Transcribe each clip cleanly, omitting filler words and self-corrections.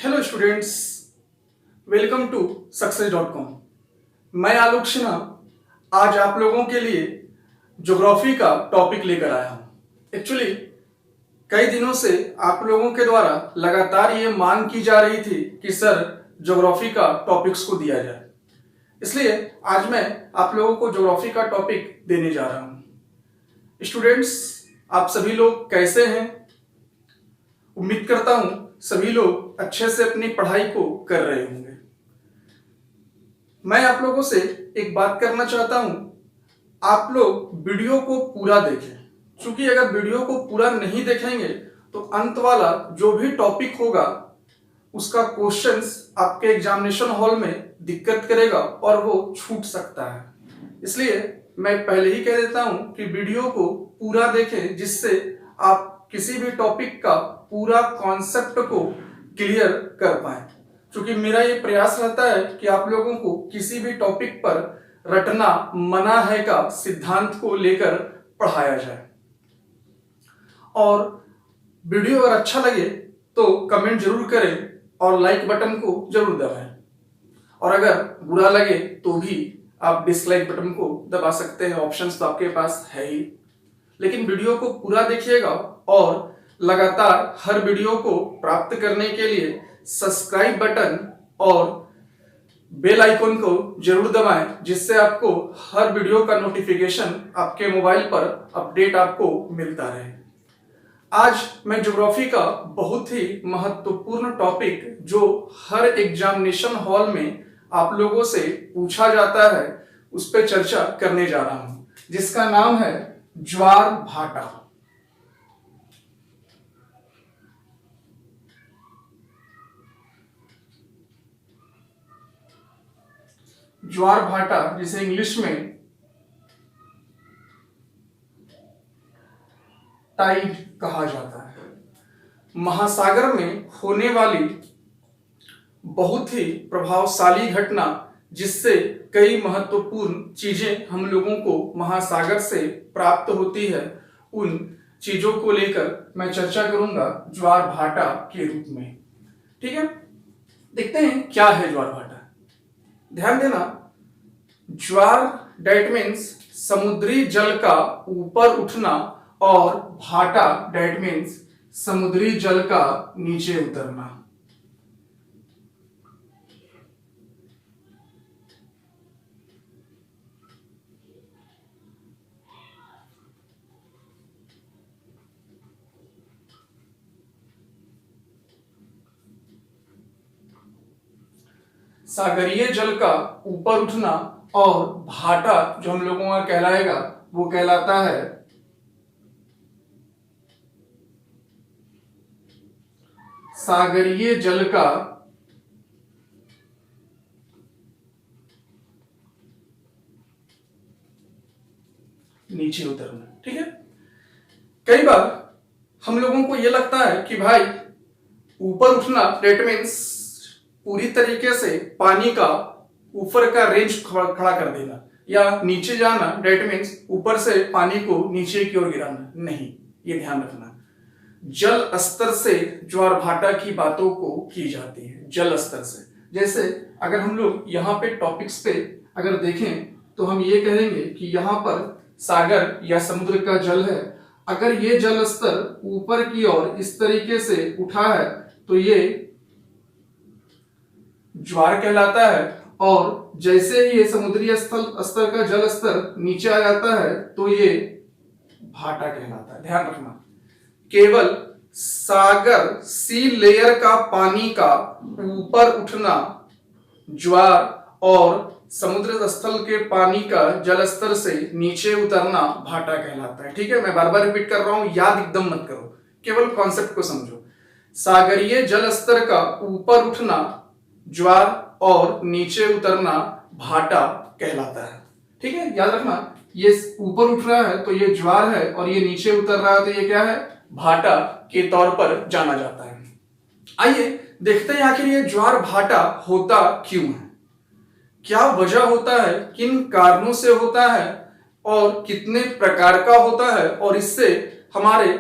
Hello students, welcome to success. मैं आलोक सिन्हा आज आप लोगों के लिए ज्योग्राफी का टॉपिक लेकर आया हूं। एक्चुअली कई दिनों से आप लोगों के द्वारा लगातार ये मांग की जा रही थी कि सर ज्योग्राफी का टॉपिक्स को दिया जाए, इसलिए आज मैं आप लोगों को ज्योग्राफी का टॉपिक देने जा रहा हूं। स्टूडेंट्स, आप सभी लोग कैसे हैं? उम्मीद करता हूं सभी लोग अच्छे से अपनी पढ़ाई को कर रहे होंगे। मैं आप लोगों से एक बात करना चाहता हूं, आप लोग वीडियो को पूरा देखें, क्योंकि अगर वीडियो को पूरा नहीं देखेंगे तो अंत वाला जो भी टॉपिक होगा उसका क्वेश्चंस आपके एग्जामिनेशन हॉल में दिक्कत करेगा और वो छूट सकता है। इसलिए मैं पहले ही कह देता हूं कि वीडियो को पूरा देखें, जिससे आप किसी भी टॉपिक का पूरा कॉन्सेप्ट को क्लियर कर पाए। क्योंकि मेरा ये प्रयास रहता है कि आप लोगों को किसी भी टॉपिक पर रटना मना है का सिद्धांत को लेकर पढ़ाया जाए। और वीडियो अगर अच्छा लगे तो कमेंट जरूर करें और लाइक बटन को जरूर दबाएं, और अगर बुरा लगे तो भी आप डिसलाइक बटन को दबा सकते हैं, ऑप्शंस तो आपके पास है ही। लेकिन वीडियो को पूरा देखिएगा और लगातार हर वीडियो को प्राप्त करने के लिए सब्सक्राइब बटन और बेल आइकन को जरूर दबाएं, जिससे आपको हर वीडियो का नोटिफिकेशन आपके मोबाइल पर अपडेट आपको मिलता रहे। आज मैं ज्योग्राफी का बहुत ही महत्वपूर्ण टॉपिक जो हर एग्जामिनेशन हॉल में आप लोगों से पूछा जाता है उस पर चर्चा करने जा रहा हूं, जिसका नाम है ज्वार भाटा। ज्वार भाटा, जिसे इंग्लिश में टाइड कहा जाता है, महासागर में होने वाली बहुत ही प्रभावशाली घटना, जिससे कई महत्वपूर्ण चीजें हम लोगों को महासागर से प्राप्त होती है। उन चीजों को लेकर मैं चर्चा करूंगा ज्वार भाटा के रूप में। ठीक है, देखते हैं क्या है ज्वार भाटा। ध्यान देना, ज्वार डेट मीन्स समुद्री जल का ऊपर उठना और भाटा डेट मीन्स समुद्री जल का नीचे उतरना। सागरीय जल का ऊपर उठना और भाटा जो हम लोगों का कहलाएगा वो कहलाता है सागरीय जल का नीचे उतरना। ठीक है, कई बार हम लोगों को यह लगता है कि भाई ऊपर उठना डेट मीन्स पूरी तरीके से पानी का ऊपर का रेंज खड़ा कर देना, या नीचे जाना डेट मीन्स ऊपर से पानी को नीचे की ओर गिराना नहीं। ये ध्यान रखना, जल स्तर से ज्वार भाटा की बातों को की जाती है, जल स्तर से। जैसे अगर हम लोग यहाँ पे टॉपिक्स पे अगर देखें तो हम ये कहेंगे कि यहाँ पर सागर या समुद्र का जल है। अगर ये जल स्तर ऊपर की ओर इस तरीके से उठा है तो ये ज्वार कहलाता है, और जैसे ही ये समुद्री स्तर का जल स्तर नीचे आ जाता है तो ये भाटा कहलाता है। ध्यान रखना, केवल सागर सी लेयर का पानी का ऊपर उठना ज्वार और समुद्र स्थल के पानी का जल स्तर से नीचे उतरना भाटा कहलाता है। ठीक है, मैं बार बार रिपीट कर रहा हूं, याद एकदम मत करो, केवल कॉन्सेप्ट को समझो। सागरीय जल स्तर का ऊपर उठना ज्वार और नीचे उतरना भाटा कहलाता है। ठीक है, याद रखना, ये ऊपर उठ रहा है तो ये ज्वार है और ये नीचे उतर रहा है तो ये क्या है, भाटा के तौर पर जाना जाता है। आइए देखते हैं आखिर ये ज्वार भाटा होता क्यों है, क्या वजह होता है, किन कारणों से होता है और कितने प्रकार का होता है, और इससे हमारे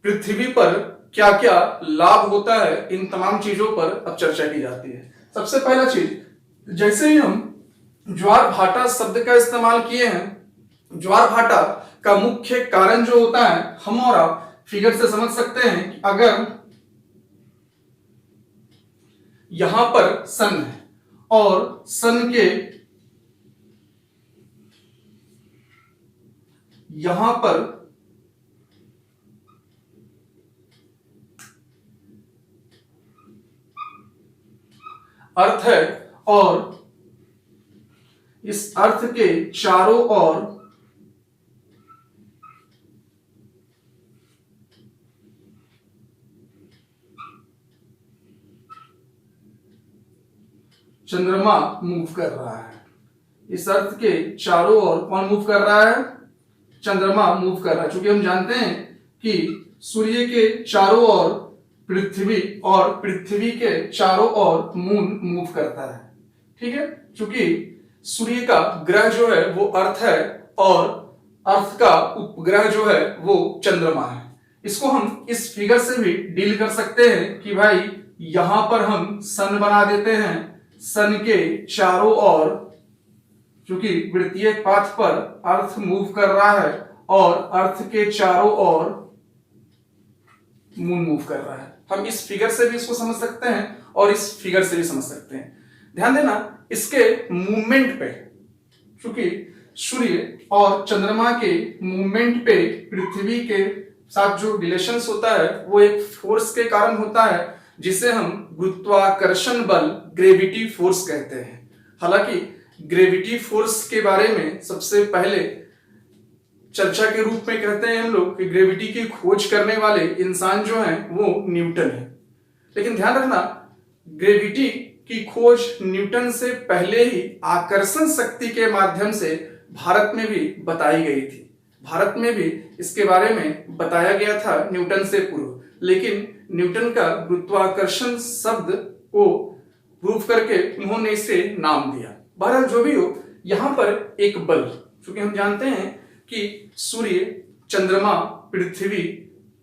पृथ्वी पर क्या क्या लाभ होता है, इन तमाम चीजों पर अब चर्चा की जाती है। सबसे पहला चीज, जैसे ही हम ज्वार भाटा शब्द का इस्तेमाल किए हैं, ज्वार भाटा का मुख्य कारण जो होता है, हम और आप फिगर से समझ सकते हैं कि अगर यहां पर सन है और सन के यहां पर अर्थ है और इस अर्थ के चारों ओर चंद्रमा मूव कर रहा है। इस अर्थ के चारों ओर कौन मूव कर रहा है? चंद्रमा मूव कर रहा है। क्योंकि हम जानते हैं कि सूर्य के चारों ओर पृथ्वी और पृथ्वी के चारों ओर मून मूव करता है। ठीक है, क्योंकि सूर्य का ग्रह जो है वो अर्थ है और अर्थ का उपग्रह जो है वो चंद्रमा है। इसको हम इस फिगर से भी डील कर सकते हैं कि भाई यहां पर हम सन बना देते हैं, सन के चारों ओर, क्योंकि वृत्तीय पथ पर अर्थ मूव कर रहा है और अर्थ के चारों ओर मून मूव कर रहा है। हम इस फिगर से भी इसको समझ सकते हैं और इस फिगर से भी समझ सकते हैं। ध्यान देना इसके मूवमेंट पे, क्योंकि सूर्य और चंद्रमा के मूवमेंट पे पृथ्वी के साथ जो रिलेशंस होता है वो एक फोर्स के कारण होता है, जिसे हम गुरुत्वाकर्षण बल, ग्रेविटी फोर्स कहते हैं। हालांकि ग्रेविटी फोर्स के बारे में सबसे पहले चर्चा के रूप में कहते हैं हम लोग कि ग्रेविटी की खोज करने वाले इंसान जो हैं वो न्यूटन है। लेकिन ध्यान रखना, ग्रेविटी की खोज न्यूटन से पहले ही आकर्षण शक्ति के माध्यम से भारत में भी बताई गई थी। भारत में भी इसके बारे में बताया गया था न्यूटन से पूर्व, लेकिन न्यूटन का गुरुत्वाकर्षण शब्द को प्रूव करके उन्होंने इसे नाम दिया। बहरहाल जो भी हो, यहां पर एक बल, क्योंकि हम जानते हैं कि सूर्य, चंद्रमा, पृथ्वी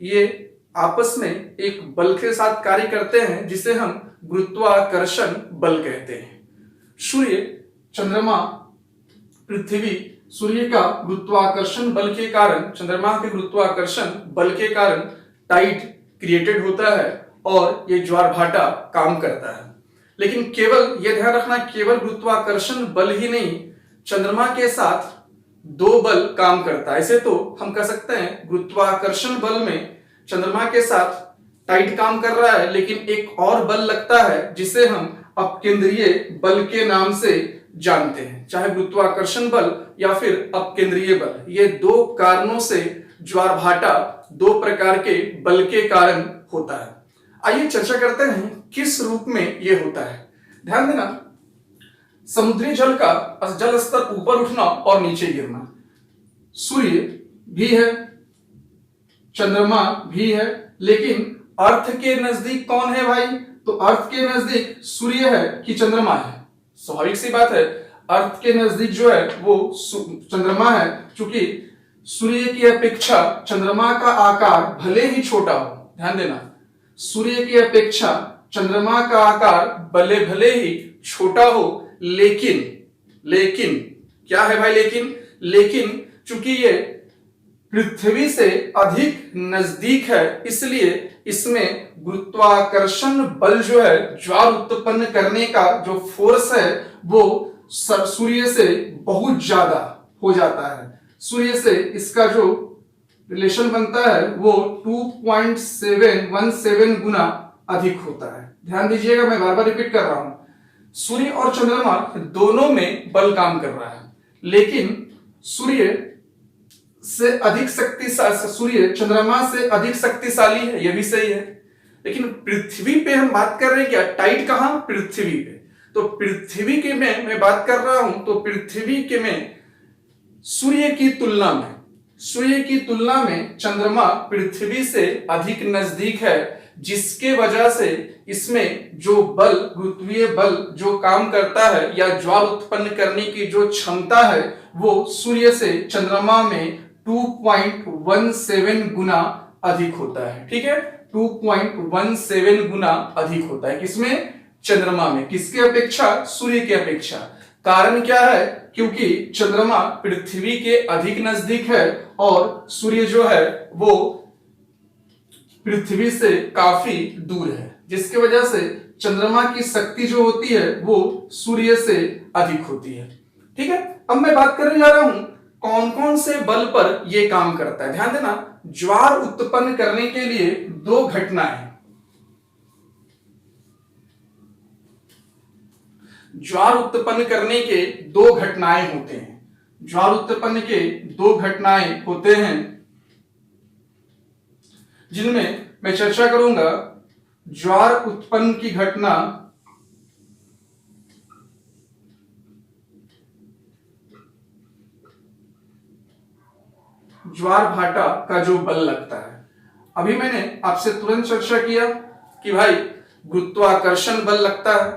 ये आपस में एक बल के साथ कार्य करते हैं जिसे हम गुरुत्वाकर्षण बल कहते हैं। सूर्य, चंद्रमा, पृथ्वी, सूर्य का गुरुत्वाकर्षण बल के कारण, चंद्रमा के गुरुत्वाकर्षण बल के कारण टाइड क्रिएटेड होता है और ये ज्वार भाटा काम करता है। लेकिन केवल ये ध्यान रखना, केवल गुरुत्वाकर्षण बल ही नहीं, चंद्रमा के साथ दो बल काम करता है। ऐसे तो हम कह सकते हैं गुरुत्वाकर्षण बल में चंद्रमा के साथ टाइट काम कर रहा है, लेकिन एक और बल लगता है जिसे हम अपकेंद्रीय बल के नाम से जानते हैं। चाहे गुरुत्वाकर्षण बल या फिर अपकेंद्रीय बल, ये दो कारणों से ज्वार भाटा दो प्रकार के बल के कारण होता है। आइए चर्चा करते हैं किस रूप में ये होता है। ध्यान देना, समुद्री जल का जल स्तर ऊपर उठना और नीचे गिरना, सूर्य भी है, चंद्रमा भी है, लेकिन अर्थ के नजदीक कौन है भाई? तो अर्थ के नजदीक सूर्य है कि चंद्रमा है? स्वाभाविक सी बात है, अर्थ के नजदीक जो है वो चंद्रमा है, क्योंकि सूर्य की अपेक्षा चंद्रमा का आकार भले ही छोटा हो, ध्यान देना, सूर्य की अपेक्षा चंद्रमा का आकार भले भले ही छोटा हो, लेकिन क्या है भाई? लेकिन चूंकि ये पृथ्वी से अधिक नजदीक है, इसलिए इसमें गुरुत्वाकर्षण बल जो है, ज्वार उत्पन्न करने का जो फोर्स है वो सूर्य से बहुत ज्यादा हो जाता है। सूर्य से इसका जो रिलेशन बनता है वो 2.717 गुना अधिक होता है। ध्यान दीजिएगा, मैं बार बार रिपीट कर रहा हूं, सूर्य और चंद्रमा दोनों में बल काम कर रहा है, लेकिन सूर्य से अधिक शक्तिशाली, सूर्य चंद्रमा से अधिक शक्तिशाली है, यह भी सही है। लेकिन पृथ्वी पे हम बात कर रहे हैं क्या? टाइट कहां? पृथ्वी पे। तो पृथ्वी के में मैं बात कर रहा हूं, तो पृथ्वी के में सूर्य की तुलना में चंद्रमा पृथ्वी से अधिक नजदीक है, जिसके वजह से इसमें जो बल, गुरुत्वीय बल जो काम करता है या ज्वार उत्पन्न करने की जो क्षमता है वो सूर्य से चंद्रमा में 2.17 गुना अधिक होता है। ठीक है, 2.17 गुना अधिक होता है। किसमें? चंद्रमा में। किसके अपेक्षा? सूर्य के अपेक्षा। कारण क्या है? क्योंकि चंद्रमा पृथ्वी के अधिक नजदीक है और सूर्य जो है वो पृथ्वी से काफी दूर है, जिसकी वजह से चंद्रमा की शक्ति जो होती है वो सूर्य से अधिक होती है। ठीक है, अब मैं बात करने जा रहा हूं कौन कौन से बल पर यह काम करता है। ध्यान देना, ज्वार उत्पन्न करने के लिए दो घटनाएं, ज्वार उत्पन्न करने के दो घटनाएं होते हैं। ज्वार उत्पन्न के दो घटनाएं होते हैं जिनमें मैं चर्चा करूंगा। ज्वार उत्पन्न की घटना ज्वार भाटा का जो बल लगता है। अभी मैंने आपसे तुरंत चर्चा किया कि भाई गुरुत्वाकर्षण बल लगता है,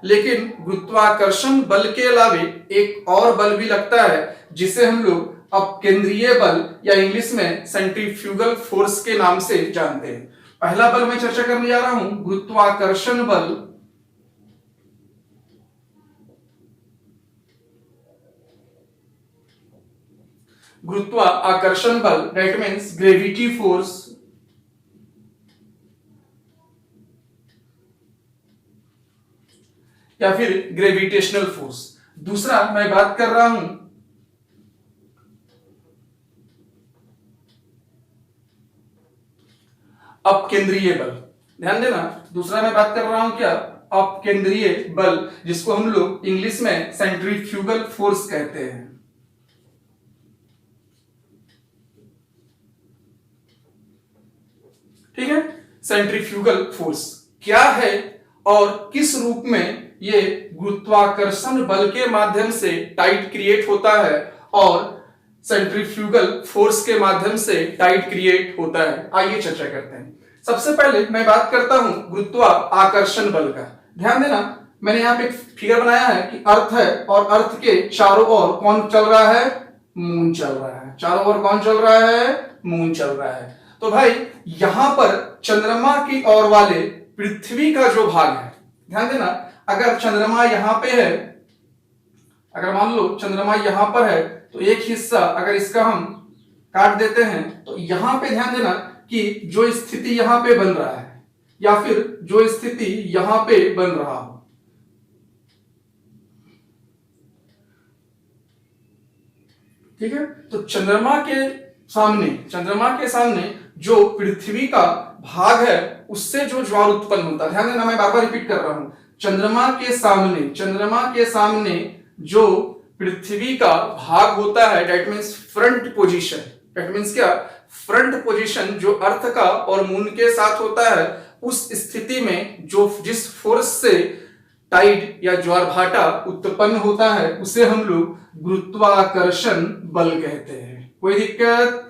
लेकिन गुरुत्वाकर्षण बल के अलावे एक और बल भी लगता है जिसे हम लोग अपकेंद्रीय बल या इंग्लिश में सेंट्रीफ्यूगल फोर्स के नाम से जानते हैं। पहला बल मैं चर्चा करने जा रहा हूं गुरुत्वाकर्षण बल। गुरुत्वाकर्षण बल दैट मीन्स ग्रेविटी फोर्स, या फिर ग्रेविटेशनल फोर्स। दूसरा मैं बात कर रहा हूं अपकेंद्रीय बल। ध्यान देना, दूसरा मैं बात कर रहा हूं क्या? अपकेंद्रीय बल, जिसको हम लोग इंग्लिश में सेंट्रीफ्यूगल फोर्स कहते हैं। ठीक है, सेंट्रीफ्यूगल फोर्स क्या है और किस रूप में ये गुरुत्वाकर्षण बल के माध्यम से टाइट क्रिएट होता है और सेंट्रीफ्यूगल फोर्स के माध्यम से टाइट क्रिएट होता है, आइए चर्चा करते हैं। सबसे पहले मैं बात करता हूं गुरुत्वाकर्षण बल का। ध्यान देना, मैंने यहां पे एक फिगर बनाया है कि अर्थ है और अर्थ के चारों ओर कौन चल रहा है? मून चल रहा है। चारों ओर कौन चल रहा है? मून चल रहा है। तो भाई यहां पर चंद्रमा की ओर वाले पृथ्वी का जो भाग है, ध्यान देना, अगर चंद्रमा यहां पे है, अगर मान लो चंद्रमा यहां पर है, तो एक हिस्सा अगर इसका हम काट देते हैं तो यहां पे ध्यान देना कि जो स्थिति यहां पे बन रहा है या फिर जो स्थिति यहां पे बन रहा हो, ठीक है, तो चंद्रमा के सामने जो पृथ्वी का भाग है उससे जो ज्वार उत्पन्न होता है। ध्यान देना, मैं बार बार रिपीट कर रहा हूं, चंद्रमा के सामने जो पृथ्वी का भाग होता है that means front position. That means क्या? फ्रंट पोजीशन जो अर्थ का और मून के साथ होता है, उस स्थिति में जो जिस फोर्स से टाइड या ज्वार भाटा उत्पन्न होता है उसे हम लोग गुरुत्वाकर्षण बल कहते हैं। कोई दिक्कत?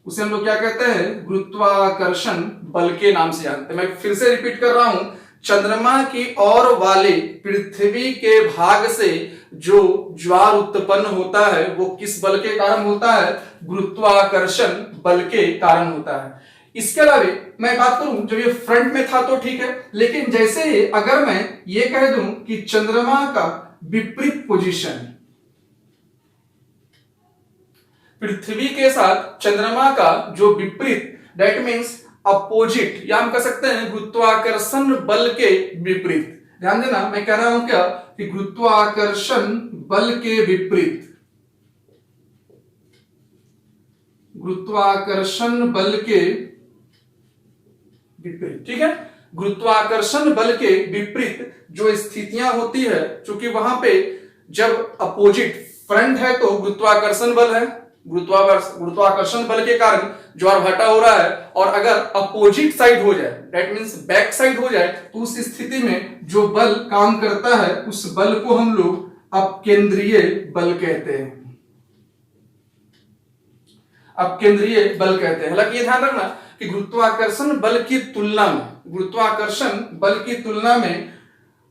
उसे हम लोग क्या कहते हैं? गुरुत्वाकर्षण बल के नाम से जानते हैं। मैं फिर से रिपीट कर रहा हूं, चंद्रमा की ओर वाले पृथ्वी के भाग से जो ज्वार उत्पन्न होता है वो किस बल के कारण होता है? गुरुत्वाकर्षण बल के कारण होता है। इसके अलावा मैं बात करूं, जब ये फ्रंट में था तो ठीक है, लेकिन जैसे अगर मैं ये कह दूं कि चंद्रमा का विपरीत पोजीशन, पृथ्वी के साथ चंद्रमा का जो विपरीत, दैट मीन्स अपोजिट, या हम कह सकते हैं गुरुत्वाकर्षण बल के विपरीत। ध्यान देना, मैं कह रहा हूं क्या कि गुरुत्वाकर्षण बल के विपरीत, गुरुत्वाकर्षण बल के विपरीत, ठीक है, गुरुत्वाकर्षण बल के विपरीत जो स्थितियां होती है, क्योंकि वहां पे जब अपोजिट फ्रंट है तो गुरुत्वाकर्षण बल है, गुरुत्वाकर्षण बल के कारण ज्वार भाटा हो रहा है, और अगर अपोजिट साइड हो जाए दैट मींस बैक साइड हो जाए तो उस स्थिति में जो बल काम करता है उस बल को हम लोग अपकेंद्रीय बल कहते हैं। अपकेंद्रीय बल कहते हैं। हालांकि ये ध्यान रखना कि गुरुत्वाकर्षण बल की तुलना में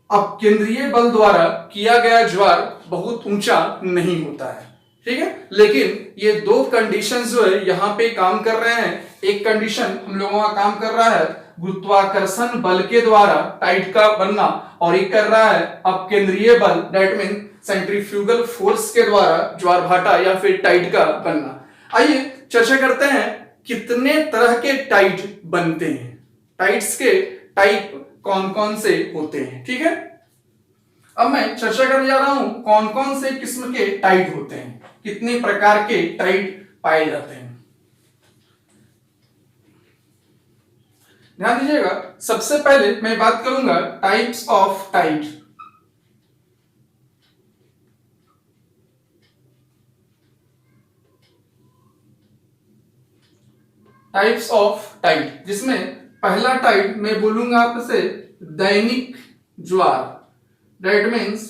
अपकेंद्रीय बल द्वारा किया गया ज्वार बहुत ऊंचा नहीं होता है। ठीक है। लेकिन ये दो कंडीशंस जो है यहाँ पे काम कर रहे हैं। एक कंडीशन हम लोगों का काम कर रहा है गुरुत्वाकर्षण बल के द्वारा टाइड का बनना, और एक कर रहा है अपकेंद्रीय बल, दैट मीन सेंट्रीफ्यूगल फोर्स के द्वारा ज्वार भाटा या फिर टाइड का बनना। आइए चर्चा करते हैं कितने तरह के टाइड बनते हैं, टाइड्स के टाइप कौन कौन से होते हैं। ठीक है, अब मैं चर्चा करने जा रहा हूं कौन कौन से किस्म के टाइड होते हैं, कितने प्रकार के टाइड पाए जाते हैं। ध्यान दीजिएगा, सबसे पहले मैं बात करूंगा types of tide. Types of tide, जिसमें पहला टाइड मैं बोलूंगा आपसे दैनिक ज्वार, दैट मीन्स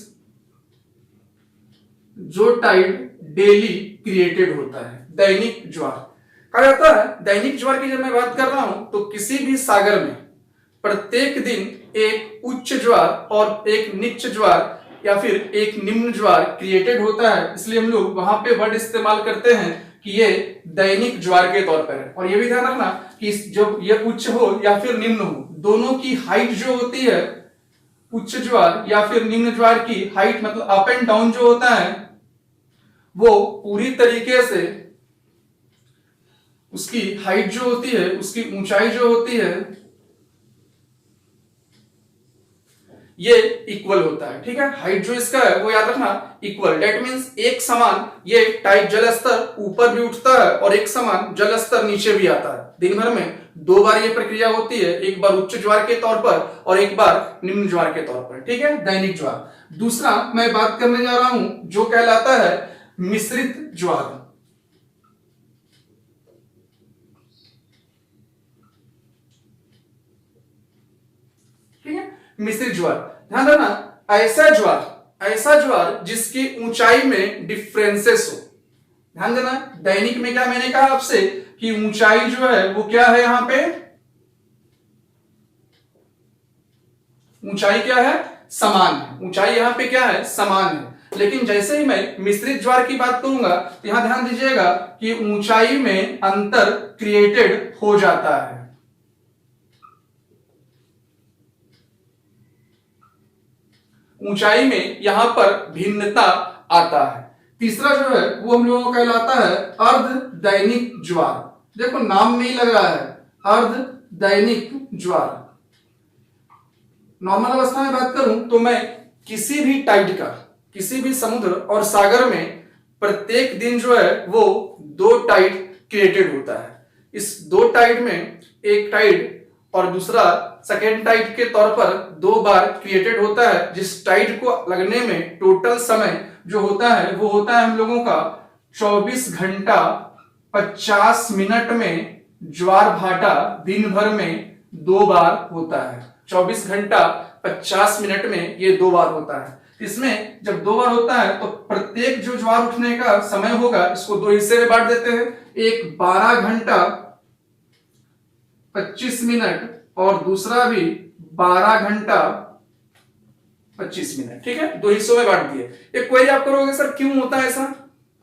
जो टाइड डेली क्रिएटेड होता है, दैनिक ज्वार कहा जाता है। दैनिक ज्वार की जब मैं बात कर रहा हूं तो किसी भी सागर में प्रत्येक दिन एक उच्च ज्वार और एक निच्च ज्वार या फिर एक निम्न ज्वार क्रिएटेड होता है, इसलिए हम लोग वहां पे वर्ड इस्तेमाल करते हैं कि ये दैनिक ज्वार के तौर पर है। और ये भी ध्यान रखना कि जब ये उच्च हो या फिर निम्न हो, दोनों की हाइट जो होती है, उच्च ज्वार या फिर निम्न ज्वार की हाइट मतलब अप एंड डाउन जो होता है, वो पूरी तरीके से उसकी हाइट जो होती है, उसकी ऊंचाई जो होती है, ये इक्वल होता है। ठीक है, हाइट जो इसका है वो याद रखना इक्वल, दैट मींस एक समान ये टाइड जल स्तर ऊपर भी उठता है और एक समान जल स्तर नीचे भी आता है। दिन भर में दो बार ये प्रक्रिया होती है, एक बार उच्च ज्वार के तौर पर और एक बार निम्न ज्वार के तौर पर। ठीक है, दैनिक ज्वार। दूसरा मैं बात करने जा रहा हूं जो कहलाता है मिश्रित ज्वार। ठीक है, मिश्रित ज्वार, ध्यान रखना ऐसा ज्वार जिसकी ऊंचाई में डिफरेंसेस हो। ध्यान देना, दैनिक में क्या मैंने कहा आपसे कि ऊंचाई जो है वो क्या है, यहां पे ऊंचाई क्या है, समान है। ऊंचाई यहां पे क्या है, समान है। लेकिन जैसे ही मैं मिश्रित ज्वार की बात करूंगा तो यहां ध्यान दीजिएगा कि ऊंचाई में अंतर क्रिएटेड हो जाता है। ऊंचाई में यहां पर भिन्नता आता है। तीसरा जो है वो हम लोगों को कहलाता है अर्ध दैनिक ज्वार। देखो नाम में ही लग रहा है, अर्ध दैनिक ज्वार। नॉर्मल अवस्था में बात करूं तो मैं किसी भी टाइड का, किसी भी समुद्र और सागर में प्रत्येक दिन जो है वो दो टाइड क्रिएटेड होता है। इस दो टाइड में एक टाइड और दूसरा सेकेंड टाइड के तौर पर दो बार क्रिएटेड होता है। जिस टाइड को लगने में टोटल समय जो होता है वो होता है हम लोगों का 24 घंटा 50 मिनट में ज्वार भाटा दिन भर में दो बार होता है। 24 घंटा 50 मिनट में ये दो बार होता है। इसमें जब दो बार होता है तो प्रत्येक जो ज्वार उठने का समय होगा इसको दो हिस्से में बांट देते हैं, एक 12 घंटा 25 मिनट और दूसरा भी 12 घंटा 25 मिनट। ठीक है, दो हिस्सों में बांट दिए। एक क्वेरी आप करोगे सर क्यों होता है ऐसा,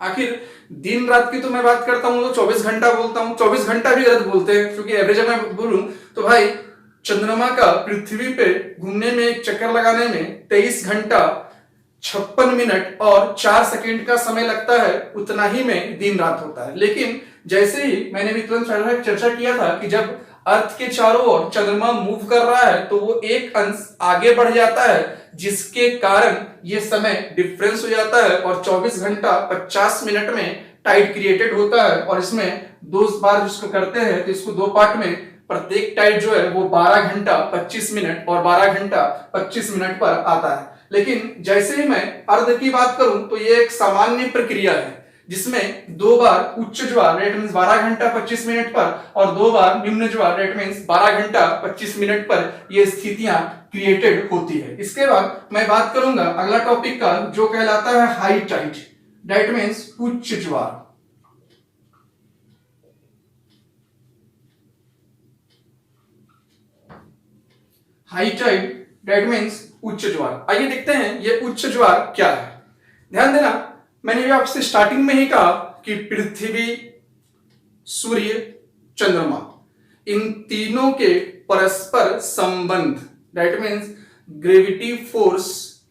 आखिर दिन रात की तो मैं बात करता हूं तो 24 घंटा बोलता हूं, 24 घंटा भी गलत बोलते हैं, क्योंकि एवरेज मैं बोलूं तो भाई चंद्रमा का पृथ्वी पे घूमने में, एक चक्कर लगाने में 23 घंटा 56 मिनट और 4 सेकंड का समय लगता है, उतना ही में दिन रात होता है। लेकिन जैसे ही मैंने भी तुरंत पहले चर्चा किया था कि जब अर्थ के चारों ओर चंद्रमा मूव कर रहा है तो वो एक अंश आगे बढ़ जाता है, जिसके कारण ये समय डिफरेंस हो जाता है और 24 घंटा 50 मिनट में टाइड क्रिएटेड होता है। और इसमें दो बार जिसको करते हैं तो इसको दो पार्ट में, प्रत्येक टाइड जो है वो 12 घंटा 25 मिनट और 12 घंटा 25 मिनट पर आता है। लेकिन जैसे ही मैं अर्ध की बात करूं तो ये एक सामान्य प्रक्रिया है जिसमें दो बार उच्च ज्वार रेट मींस 12 घंटा 25 मिनट पर और दो बार निम्न ज्वार रेट मींस 12 घंटा 25 मिनट पर ये स्थितियां क्रिएटेड होती है। इसके बाद मैं बात करूंगा अगला टॉपिक का जो कहलाता है हाई टाइड, दैट मींस उच्च ज्वार। हाई टाइड दैट मींस उच्च ज्वार। आइए देखते हैं ये उच्च ज्वार क्या है। ध्यान देना, मैंने भी आपसे स्टार्टिंग में ही कहा कि पृथ्वी, सूर्य, चंद्रमा, इन तीनों के परस्पर संबंध, दैट मीन्स ग्रेविटी फोर्स,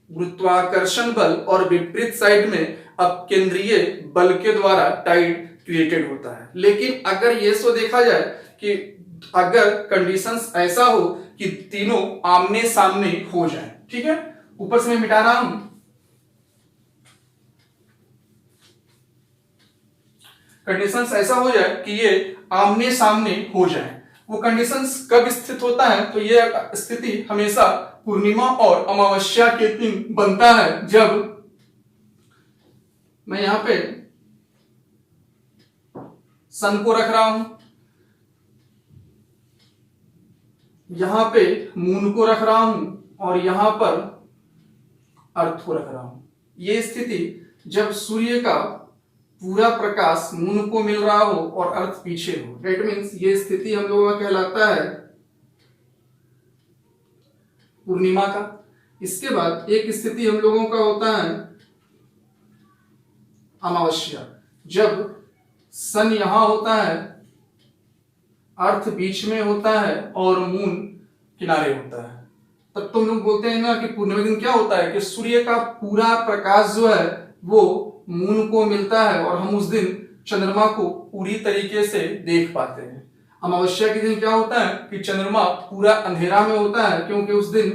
गुरुत्वाकर्षण बल, और विपरीत साइड में अपकेंद्रीय बल के द्वारा टाइड क्रिएटेड होता है। लेकिन अगर ये सो देखा जाए कि अगर कंडीशंस ऐसा हो कि तीनों आमने सामने हो जाए, ठीक है, ऊपर से मैं मिटा रहा हूं, कंडीशंस ऐसा हो जाए कि ये आमने सामने हो जाए, वो कंडीशंस कब स्थित होता है? तो ये स्थिति हमेशा पूर्णिमा और अमावस्या के दिन बनता है, जब मैं यहां पे सन को रख रहा हूं, यहां पे मून को रख रहा हूं, और यहां पर अर्थ को रख रहा हूं। यह स्थिति जब सूर्य का पूरा प्रकाश मून को मिल रहा हो और अर्थ पीछे हो, दैट मीन्स ये स्थिति हम लोगों का कहलाता है पूर्णिमा का। इसके बाद एक स्थिति हम लोगों का होता है अमावस्या, जब सन यहां होता है, अर्थ बीच में होता है और मून किनारे होता है। तब तुम लोग बोलते हैं ना कि पूर्णिमा दिन क्या होता है कि सूर्य का पूरा प्रकाश जो है वो मून को मिलता है और हम उस दिन चंद्रमा को पूरी तरीके से देख पाते हैं। अमावस्या के दिन क्या होता है कि चंद्रमा पूरा अंधेरा में होता है, क्योंकि उस दिन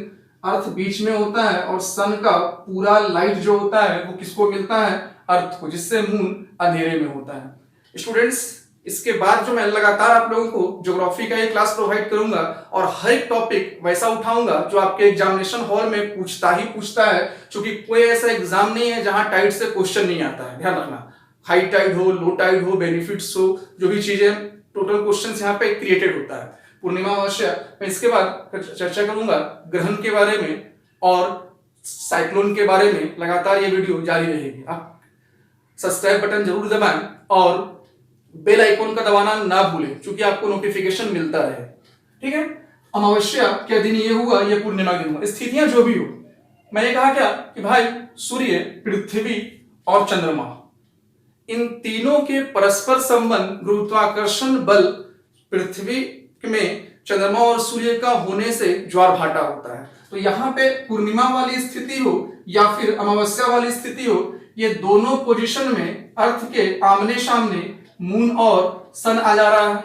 अर्थ बीच में होता है और सन का पूरा लाइट जो होता है वो किसको मिलता है? अर्थ को, जिससे मून अंधेरे में होता है। स्टूडेंट्स, इसके बाद जो मैं लगातार आप लोगों को ज्योग्राफी का एक क्लास प्रोवाइड करूंगा और हर एक टॉपिक वैसा उठाऊंगा जो आपके एग्जामिनेशन हॉल में पूछता है, क्योंकि कोई ऐसा एग्जाम नहीं है जहां टाइड से क्वेश्चन नहीं आता है। ध्यान रखना, हाई टाइड हो, लो टाइड हो, बेनिफिट्स हो, जो भी चीजें, टोटल क्वेश्चन यहाँ पे क्रिएटेड होता है। पूर्णिमा अमावस्या, मैं इसके बाद चर्चा करूंगा ग्रहण के बारे में और साइक्लोन के बारे में। लगातार ये वीडियो जारी रहेगी। आप सब्सक्राइब बटन जरूर दबाएं और बेल आइकॉन का दबाना ना भूलें, क्योंकि आपको नोटिफिकेशन मिलता रहे, ठीक है। अमावस्या क्या दिन ये हुआ, ये पूर्णिमा दिन हुआ, स्थितियां जो भी हो, मैंने कहा क्या कि भाई सूर्य, पृथ्वी और चंद्रमा, इन तीनों के परस्पर संबंध, गुरुत्वाकर्षण बल, पृथ्वी में चंद्रमा और सूर्य का होने से ज्वार भाटा होता है। तो यहां पे पूर्णिमा वाली स्थिति हो या फिर अमावस्या वाली स्थिति हो, ये दोनों पोजीशन में अर्थ के आमने सामने मून और सन आ जा रहा है,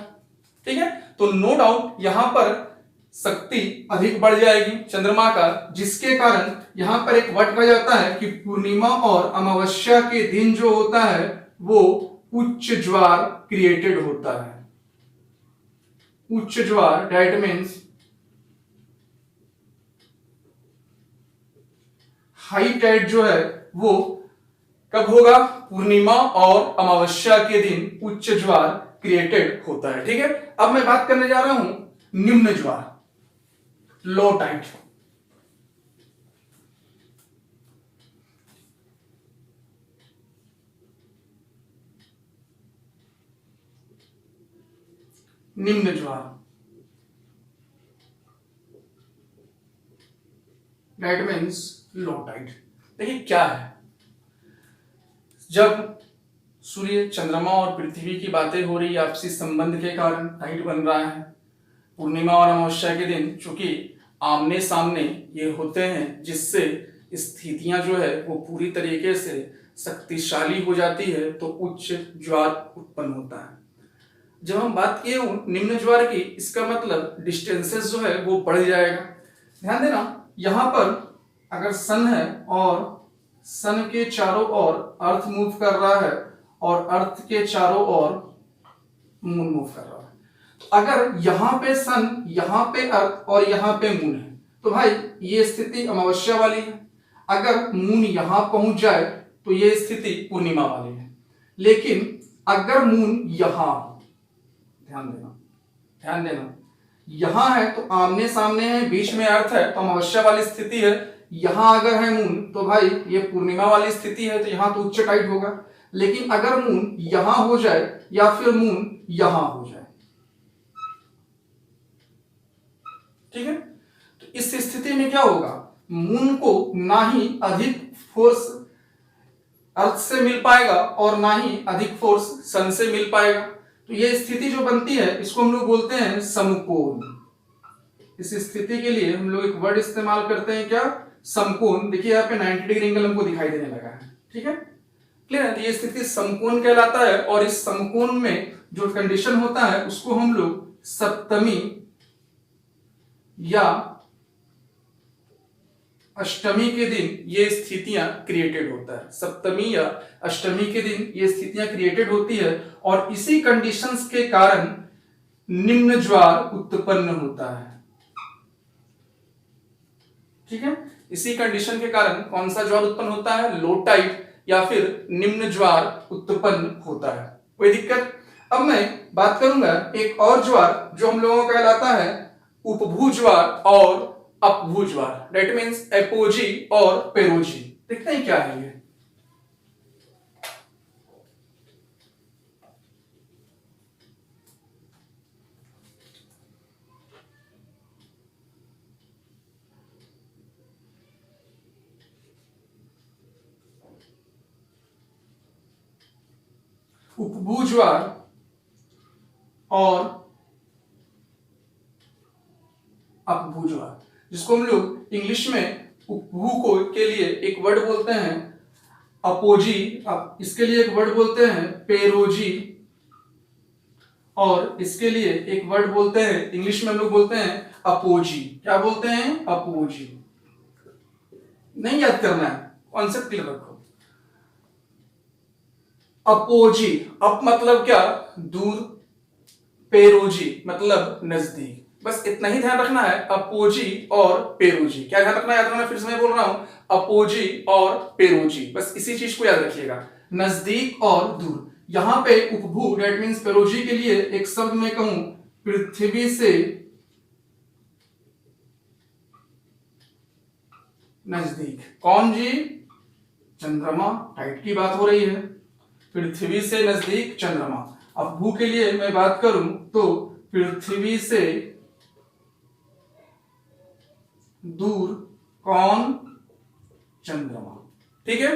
ठीक है। तो नो डाउट यहां पर शक्ति अधिक बढ़ जाएगी चंद्रमा का, जिसके कारण यहां पर एक वर्ड कहा जाता है कि पूर्णिमा और अमावस्या के दिन जो होता है वो उच्च ज्वार क्रिएटेड होता है। उच्च ज्वार, दैट मीन्स हाई टाइड जो है वो कब होगा? पूर्णिमा और अमावस्या के दिन उच्च ज्वार क्रिएटेड होता है, ठीक है। अब मैं बात करने जा रहा हूं निम्न ज्वार, लो टाइड। निम्न ज्वार, दैट मीन्स लो टाइड। देखिए क्या है, जब सूर्य, चंद्रमा और पृथ्वी की बातें हो रही है, आपसी संबंध के कारण टाइड बन रहा है। पूर्णिमा और अमावस्या के दिन चूंकि आमने सामने ये होते हैं, जिससे स्थितियां जो है वो पूरी तरीके से शक्तिशाली हो जाती है, तो उच्च ज्वार उत्पन्न होता है। जब हम बात किए निम्न ज्वार की, इसका मतलब डिस्टेंसेस जो है वो बढ़ जाएगा। ध्यान देना, यहां पर अगर सन है और सन के चारों ओर अर्थ मूव कर रहा है और अर्थ के चारों ओर मून मूव कर रहा है, तो अगर यहां पे सन, यहां पे अर्थ और यहां पे मून है, तो भाई ये स्थिति अमावस्या वाली है। अगर मून यहां पहुंच जाए तो ये स्थिति पूर्णिमा वाली है। लेकिन अगर मून यहां, ध्यान देना, यहां है तो आमने सामने है, बीच में अर्थ है, तो अमावस्या वाली स्थिति है। यहां अगर है मून तो भाई ये पूर्णिमा वाली स्थिति है, तो यहां तो उच्च टाइड होगा। लेकिन अगर मून यहां हो जाए या फिर मून यहां हो जाए, ठीक है, तो इस स्थिति में क्या होगा? मून को ना ही अधिक फोर्स अर्थ से मिल पाएगा और ना ही अधिक फोर्स सन से मिल पाएगा। तो ये स्थिति जो बनती है इसको हम लोग बोलते हैं समकोण। इस स्थिति के लिए हम लोग एक वर्ड इस्तेमाल करते हैं, क्या? समकोण। देखिए यहाँ पे 90 डिग्री एंगल हमको दिखाई देने लगा है, ठीक है, क्लियर है। तो ये स्थिति समकोण कहलाता है और इस समकोण में जो कंडीशन होता है उसको हम लोग सप्तमी या अष्टमी के दिन ये स्थितियां क्रिएटेड होता है। सप्तमी या अष्टमी के दिन ये स्थितियां क्रिएटेड होती है और इसी कंडीशंस के कारण निम्न ज्वार उत्पन्न होता है, ठीक है। इसी कंडीशन के कारण कौन सा ज्वार उत्पन्न होता है? लो टाइड या फिर निम्न ज्वार उत्पन्न होता है। कोई दिक्कत? अब मैं बात करूंगा एक और ज्वार जो हम लोगों का कहलाता है उपभू ज्वार और अपभू ज्वार, दैट मीन्स एपोजी और पेरोजी। देखते हैं क्या है ये। उपभू ज्वार और अपभू ज्वार, जिसको हम लोग इंग्लिश में उपभू को के लिए एक वर्ड बोलते हैं अपोजी, इसके लिए एक वर्ड बोलते हैं पेरोजी और इसके लिए एक वर्ड बोलते हैं इंग्लिश में हम लोग बोलते हैं अपोजी। क्या बोलते हैं? अपोजी। नहीं याद करना है, कॉन्सेप्ट क्लियर रखो। अपोजी, अप मतलब क्या? दूर, पेरोजी मतलब नजदीक। बस इतना ही ध्यान रखना है, अपोजी और पेरोजी। क्या ध्यान रखना है? याद रखना, फिर से मैं बोल रहा हूं, अपोजी और पेरोजी, बस इसी चीज को याद रखिएगा, नजदीक और दूर। यहां पे उपभू दैट मींस पेरोजी के लिए एक शब्द मैं कहूं पृथ्वी से नजदीक। कौन जी? चंद्रमा। टाइट की बात हो रही है, पृथ्वी से नजदीक चंद्रमा। अपभू के लिए मैं बात करूं तो पृथ्वी से दूर कौन? चंद्रमा। ठीक है,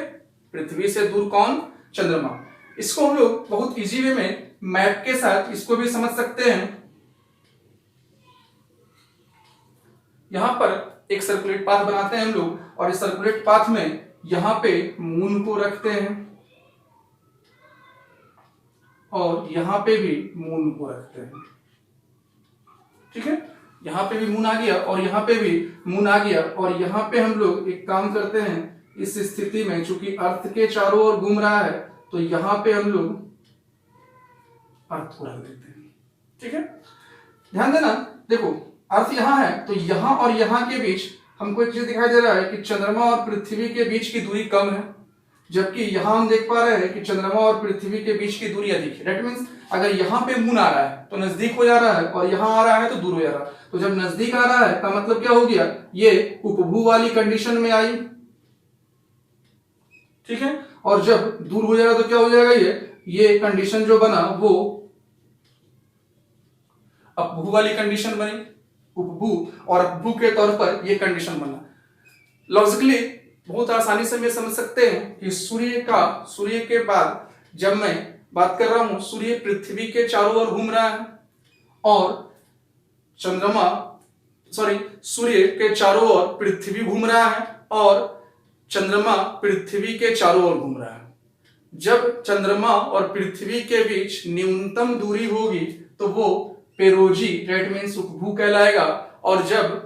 पृथ्वी से दूर कौन? चंद्रमा। इसको हम लोग बहुत इजी वे में मैप के साथ इसको भी समझ सकते हैं। यहां पर एक सर्कुलेट पाथ बनाते हैं हम लोग और इस सर्कुलेट पाथ में यहां पे मून को रखते हैं और यहां पे भी मून को रखते हैं। ठीक है, यहां पे भी मून आ गया और यहां पे भी मून आ गया और यहां पे हम लोग एक काम करते हैं, इस स्थिति में चूंकि अर्थ के चारों ओर घूम रहा है तो यहां पे हम लोग अर्थ को रख देते हैं। ठीक है, ध्यान देना, देखो अर्थ यहां है तो यहां और यहां के बीच हमको एक चीज दिखाई दे रहा है कि चंद्रमा और पृथ्वी के बीच की दूरी कम है, जबकि यहां हम देख पा रहे हैं कि चंद्रमा और पृथ्वी के बीच की दूरी अधिक है। दैट मींस अगर यहां पे मून आ रहा है तो नजदीक हो जा रहा है और यहां आ रहा है तो दूर हो जा रहा है। तो जब नजदीक आ रहा है का मतलब क्या हो गया? ये उपभू वाली कंडीशन में आई। ठीक है, और जब दूर हो जाएगा तो क्या हो जाएगा? ये कंडीशन जो बना वो अपभू वाली कंडीशन बनी, उपभू और अपभू के तौर पर ये कंडीशन बना। लॉजिकली बहुत आसानी से मैं समझ सकते हैं कि सूर्य के बाद जब मैं बात कर रहा हूं, सूर्य पृथ्वी के चारों ओर घूम रहा है और सूर्य के चारों ओर पृथ्वी घूम रहा है और चंद्रमा पृथ्वी के चारों ओर घूम रहा है। जब चंद्रमा और पृथ्वी के बीच न्यूनतम दूरी होगी तो वो पेरोजी दैट मींस उपभू कहलाएगा और जब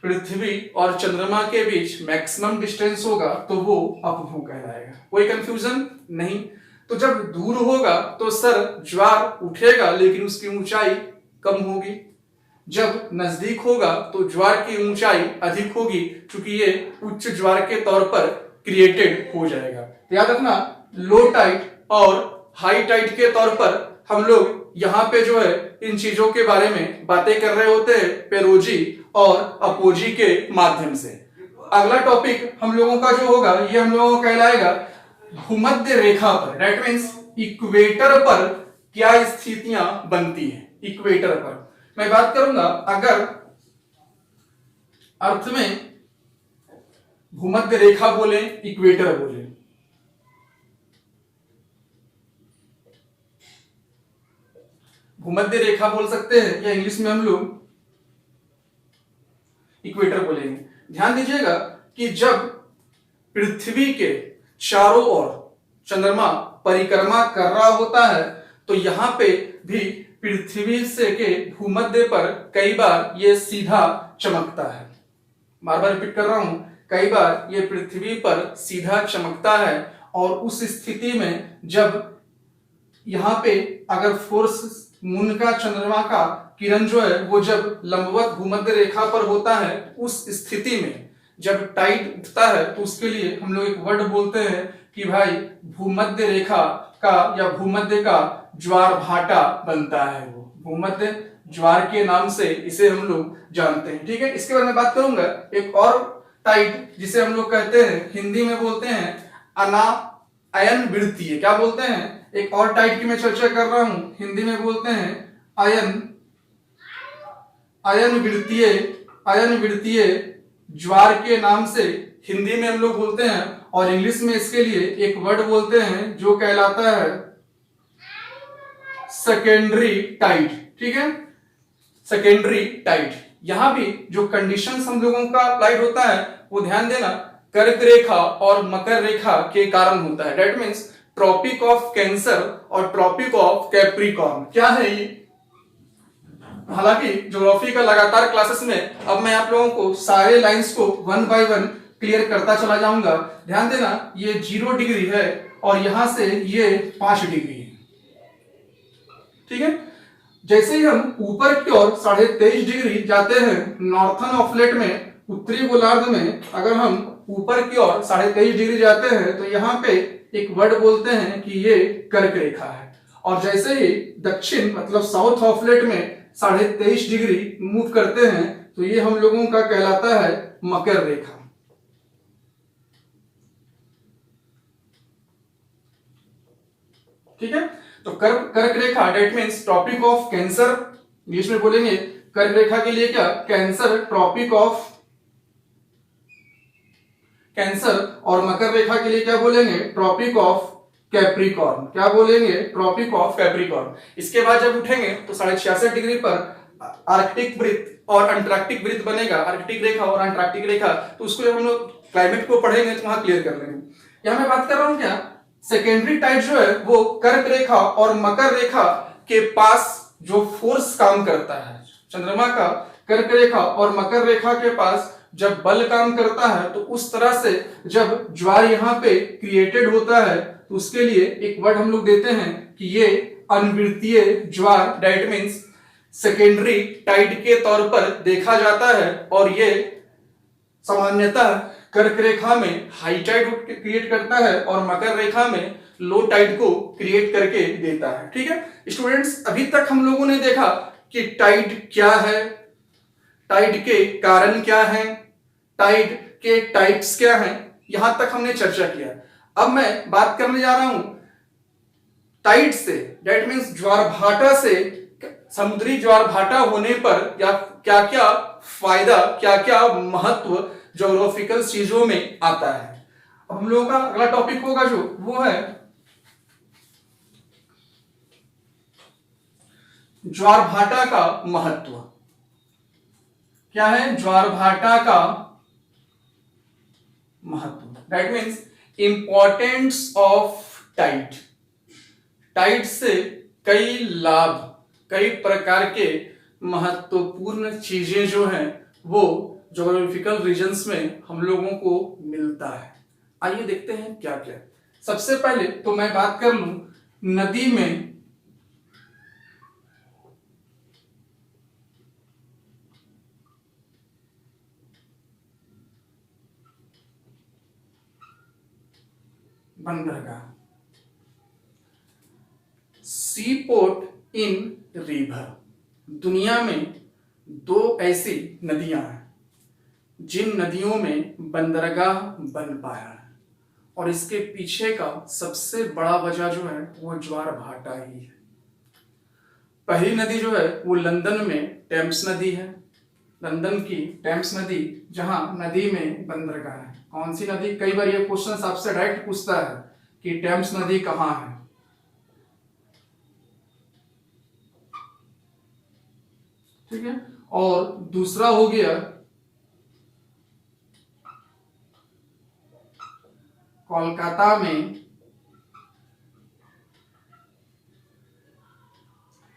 पृथ्वी और चंद्रमा के बीच मैक्सिमम डिस्टेंस होगा तो वो अपभू कहलाएगा। कोई कंफ्यूजन नहीं। तो जब दूर होगा तो सर ज्वार उठेगा लेकिन उसकी ऊंचाई कम होगी, जब नजदीक होगा तो ज्वार की ऊंचाई अधिक होगी क्योंकि ये उच्च ज्वार के तौर पर क्रिएटेड हो जाएगा। तो याद रखना, लो टाइड और हाई टाइड के तौर पर हम लोग यहाँ पे जो है इन चीजों के बारे में बातें कर रहे होते हैं पेरोजी और अपोजी के माध्यम से। अगला टॉपिक हम लोगों का जो होगा ये हम लोगों को कहलाएगा भूमध्य रेखा पर, दैट मींस इक्वेटर पर क्या स्थितियां बनती है। इक्वेटर पर मैं बात करूंगा, अगर अर्थ में भूमध्य रेखा बोले, इक्वेटर बोले, भूमध्य रेखा बोल सकते हैं, या इंग्लिश में हम लोग इक्वेटर बोलेंगे। ध्यान दीजिएगा कि जब पृथ्वी के चारों ओर चंद्रमा परिक्रमा कर रहा होता है तो यहां पे भी पृथ्वी से के भूमध्य पर कई बार ये सीधा चमकता है। बार बार रिपीट कर रहा हूं, कई बार ये पृथ्वी पर सीधा चमकता है, और उस स्थिति में जब यहां पे अगर फोर्स मून का चंद्रमा का किरण जो है वो जब लंबवत भूमध्य रेखा पर होता है, उस स्थिति में जब टाइड उठता है तो उसके लिए हम लोग एक वर्ड बोलते हैं कि भाई भूमध्य रेखा का या भूमध्य का ज्वार भाटा बनता है। वो भूमध्य ज्वार के नाम से इसे हम लोग जानते हैं। ठीक है, इसके बारे में बात करूंगा। एक और टाइड जिसे हम लोग कहते हैं, हिंदी में बोलते हैं अयन वृत्तीय। क्या बोलते हैं? एक और टाइड की मैं चर्चा कर रहा हूं, हिंदी में बोलते हैं अयन वृत्तीय ज्वार के नाम से हिंदी में हम लोग बोलते हैं, और इंग्लिश में इसके लिए एक वर्ड बोलते हैं जो कहलाता है सेकेंडरी टाइड। ठीक है, सेकेंडरी टाइड। यहां भी जो कंडीशंस हम लोगों का अप्लाइड होता है वो ध्यान देना, कर्क रेखा और मकर रेखा के कारण होता है। That means tropic of cancer और ट्रॉपिक ऑफ कैप्रिकॉर्न। क्या है ये? हालांकि ज्योग्राफी का लगातार क्लासेस में अब मैं आप लोगों को सारे लाइंस को वन बाय वन क्लियर करता चला जाऊंगा। ध्यान देना, ये 0 डिग्री है और यहां से ये 5 डिग्री है। ठीक है, जैसे ही हम ऊपर की ओर 23.5 डिग्री जाते हैं नॉर्थन ऑफलेट में, उत्तरी गोलार्ध में अगर हम ऊपर की ओर 23.5 डिग्री जाते हैं तो यहाँ पे एक वर्ड बोलते हैं कि ये कर्क रेखा है, और जैसे ही दक्षिण मतलब साउथ ऑफलेट में 23.5 डिग्री मूव करते हैं तो ये हम लोगों का कहलाता है मकर रेखा। ठीक है, तो कर्क रेखा that means tropic of cancer, English में बोलेंगे कर्क रेखा के लिए क्या? कैंसर, ट्रॉपिक ऑफ कैंसर, और मकर रेखा के लिए क्या बोलेंगे? Tropic of capricorn. क्या बोलेंगे? Tropic of capricorn. इसके बाद जब उठेंगे तो 66.5 डिग्री पर आर्कटिक वृत्त और अंटार्कटिक वृत्त बनेगा, आर्कटिक रेखा और अंटार्कटिक रेखा। तो उसको जब हम लोग क्लाइमेट को पढ़ेंगे तो वहां क्लियर कर लेंगे। यहां मैं बात कर रहा हूं क्या, सेकेंडरी टाइड जो है वो कर्क रेखा और मकर रेखा के पास जो फोर्स काम करता है, चंद्रमा का कर्क रेखा और मकर रेखा के पास जब बल काम करता है, तो उस तरह से जब ज्वार यहाँ पे क्रिएटेड होता है तो उसके लिए एक वर्ड हम लोग देते हैं कि ये अनवृत्तीय ज्वार, दैट मीन्स सेकेंडरी टाइड के तौर पर देखा जाता है, और ये सामान्यतः कर्क रेखा में हाई टाइड क्रिएट करता है और मकर रेखा में लो टाइड को क्रिएट करके देता है। ठीक है स्टूडेंट्स, अभी तक हम लोगों ने देखा कि टाइड क्या है, टाइड के कारण क्या है, टाइड के टाइप्स क्या हैं, यहां तक हमने चर्चा किया। अब मैं बात करने जा रहा हूं टाइड से, दैट मीन्स ज्वार भाटा से, समुद्री ज्वार भाटा होने पर या क्या क्या फायदा, क्या क्या महत्व ज्योग्राफिकल चीजों में आता है। अब हम लोगों का अगला टॉपिक होगा जो वो है ज्वार भाटा का महत्व। क्या है ज्वार भाटा का महत्व? That means importance of tide. Tide से कई लाभ, कई प्रकार के महत्वपूर्ण चीजें जो हैं वो ज्योग्राफिकल रीजन्स में हम लोगों को मिलता है। आइए देखते हैं क्या क्या। सबसे पहले तो मैं बात कर लूं नदी में बंदरगाह, सी पोर्ट इन रिवर। दुनिया में 2 ऐसी नदियां हैं जिन नदियों में बंदरगाह बन पाया है, और इसके पीछे का सबसे बड़ा वजह जो है वो ज्वार भाटा ही है। पहली नदी जो है वो लंदन में टेम्स नदी है, लंदन की टेम्स नदी, जहां नदी में बंदरगाह है। कौन सी नदी? कई बार ये क्वेश्चन आपसे डायरेक्ट पूछता है कि टेम्स नदी कहां है। ठीक है। और दूसरा हो गया कोलकाता में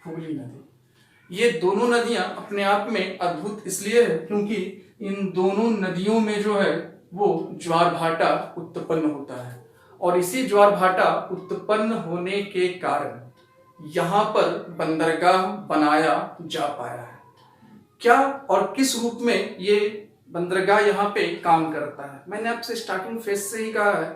हुगली नदी। ये दोनों नदियां अपने आप में अद्भुत इसलिए है क्योंकि इन दोनों नदियों में जो है वो ज्वार भाटा उत्पन्न होता है, और इसी ज्वार भाटा उत्पन्न होने के कारण यहां पर बंदरगाह बनाया जा पाया है। क्या और किस रूप में ये बंदरगाह यहाँ पे काम करता है? मैंने आपसे स्टार्टिंग फेज से ही कहा है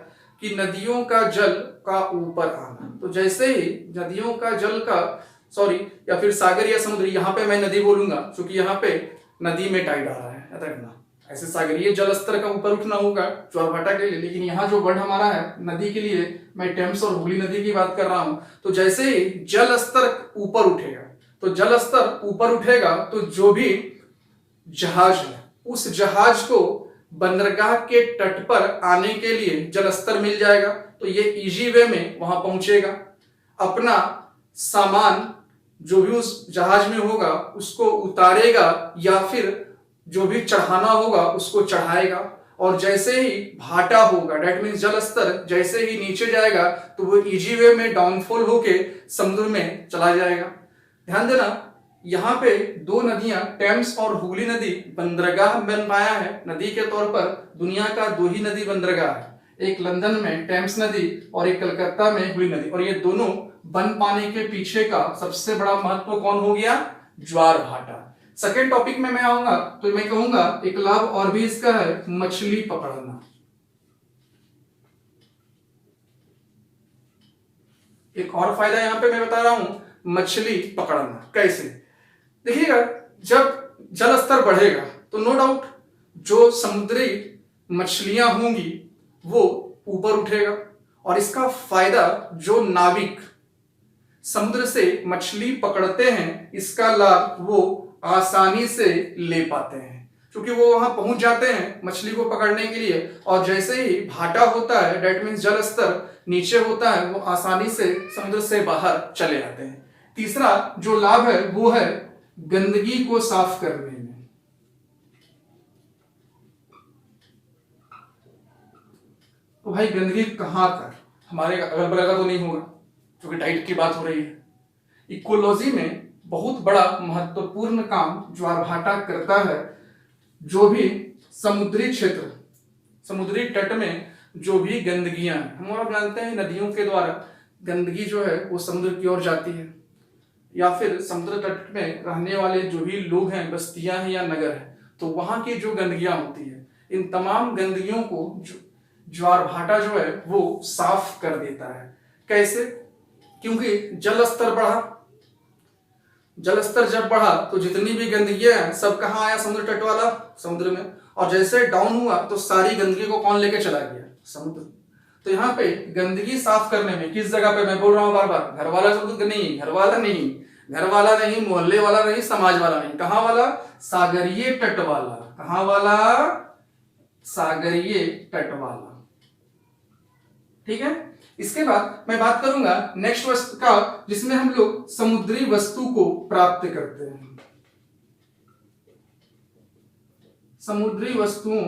कि नदियों का जल का ऊपर आना। तो जैसे ही नदियों का जल का या फिर सागर या समुद्री, यहाँ पे मैं नदी बोलूंगा क्योंकि यहाँ पे नदी में टाइड आ रहा है, याद रखना। ऐसे सागरीय जल स्तर का ऊपर उठना होगा ज्वार भाटा के लिए, लेकिन यहाँ जो वर्ड हमारा है नदी के लिए, मैं टेम्स और हुगली नदी की बात कर रहा हूं। तो जैसे ही जल स्तर ऊपर उठेगा, तो जल स्तर ऊपर उठेगा तो जो भी जहाज है उस जहाज को बंदरगाह के तट पर आने के लिए जल स्तर मिल जाएगा, तो ये इजी वे में वहां पहुंचेगा, अपना सामान जो भी उस जहाज में होगा उसको उतारेगा या फिर जो भी चढ़ाना होगा उसको चढ़ाएगा, और जैसे ही भाटा होगा, डेट मीन्स जल स्तर जैसे ही नीचे जाएगा तो वो इजी वे में डाउनफॉल होके समुद्र में चला जाएगा। ध्यान देना, यहाँ पे दो नदियां टेम्स और हुगली नदी बंदरगाह बन पाया है। नदी के तौर पर दुनिया का दो ही नदी बंदरगाह है, एक लंदन में टेम्स नदी और एक कलकत्ता में हुगली नदी, और ये दोनों बन पाने के पीछे का सबसे बड़ा महत्व कौन हो गया? ज्वार भाटा। सेकेंड टॉपिक में मैं आऊंगा तो मैं कहूंगा एक लाभ और भी इसका है मछली पकड़ना। एक और फायदा यहां पे मैं बता रहा हूं, मछली पकड़ना। कैसे? देखिएगा, जब जल स्तर बढ़ेगा तो नो डाउट जो समुद्री मछलियां होंगी वो ऊपर उठेगा, और इसका फायदा जो नाविक समुद्र से मछली पकड़ते हैं इसका लाभ वो आसानी से ले पाते हैं, क्योंकि वो वहां पहुंच जाते हैं मछली को पकड़ने के लिए, और जैसे ही भाटा होता है, डेट मीन्स जल स्तर नीचे होता है, वो आसानी से समुद्र से बाहर चले आते हैं। तीसरा जो लाभ है वो है गंदगी को साफ करने में। तो भाई गंदगी कहां कर, हमारे अगल बगल का तो नहीं होगा क्योंकि टाइड की बात हो रही है। इकोलॉजी में बहुत बड़ा महत्वपूर्ण काम ज्वार भाटा करता है। जो भी समुद्री क्षेत्र, समुद्री तट में जो भी गंदगियां हैं, हम लोग जानते हैं नदियों के द्वारा गंदगी जो है वो समुद्र की ओर जाती है, या फिर समुद्र तट में रहने वाले जो भी लोग हैं, बस्तियां हैं या नगर है, तो वहां की जो गंदगियां होती है, इन तमाम गंदगियों को ज्वार भाटा जो है वो साफ कर देता है। कैसे? क्योंकि जल स्तर बढ़ा, जल स्तर जब बढ़ा तो जितनी भी गंदगी है सब कहाँ आया? समुद्र तट वाला समुद्र में, और जैसे डाउन हुआ तो सारी गंदगी को कौन लेके चला गया? समुद्र। तो यहाँ पे गंदगी साफ करने में किस जगह पे, मैं बोल रहा हूँ बार बार, घर वाला समुद्र नहीं, घर वाला नहीं, घर वाला नहीं, मोहल्ले वाला नहीं, समाज वाला नहीं, कहाँ वाला? सागरीय तट वाला। कहाँ वाला? सागरीय तट वाला। ठीक है। इसके बाद मैं बात करूंगा नेक्स्ट वस्तु का, जिसमें हम लोग समुद्री वस्तु को प्राप्त करते हैं। समुद्री वस्तुओं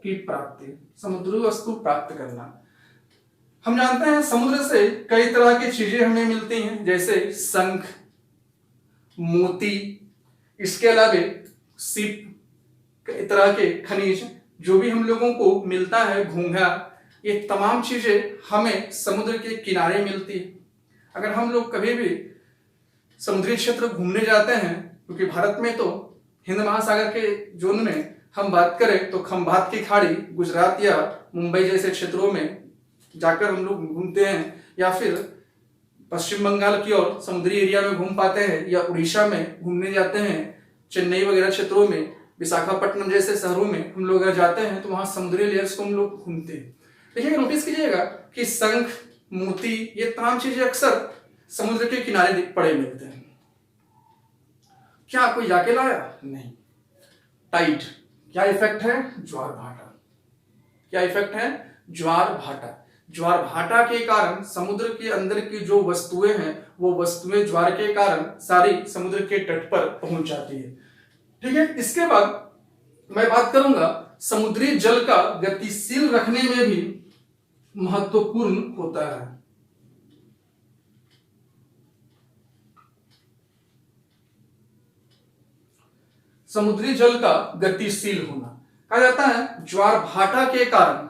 की प्राप्ति, समुद्री वस्तु प्राप्त करना। हम जानते हैं समुद्र से कई तरह की चीजें हमें मिलती हैं, जैसे शंख, मोती, इसके अलावा सीप, कई तरह के खनिज जो भी हम लोगों को मिलता है, घोंघा, ये तमाम चीजें हमें समुद्र के किनारे मिलती है। अगर हम लोग कभी भी समुद्री क्षेत्र घूमने जाते हैं, क्योंकि भारत में तो हिंद महासागर के जोन में हम बात करें तो खंभात की खाड़ी, गुजरात या मुंबई जैसे क्षेत्रों में जाकर हम लोग घूमते हैं, या फिर पश्चिम बंगाल की ओर समुद्री एरिया में घूम पाते हैं, या उड़ीसा में घूमने जाते हैं, चेन्नई वगैरह क्षेत्रों में, विशाखापट्टनम जैसे शहरों में हम लोग अगर जाते हैं तो वहां समुद्री लेयर्स को हम लोग घूमते हैं। देखिए, नोटिस कीजिएगा कि शंख, मोती, ये तमाम चीजें अक्सर समुद्र के किनारे पड़े मिलते हैं। क्या कोई जाके लाया? नहीं। टाइड, क्या इफेक्ट है? ज्वार भाटा। क्या इफेक्ट है? ज्वार भाटा। ज्वार भाटा के कारण समुद्र के अंदर की जो वस्तुएं हैं वो वस्तुएं ज्वार के कारण सारी समुद्र के तट पर पहुंच जाती है। ठीक है। इसके बाद मैं बात करूंगा समुद्री जल का गतिशील रखने में भी महत्वपूर्ण होता है। समुद्री जल का गतिशील होना कहा जाता है ज्वार भाटा के कारण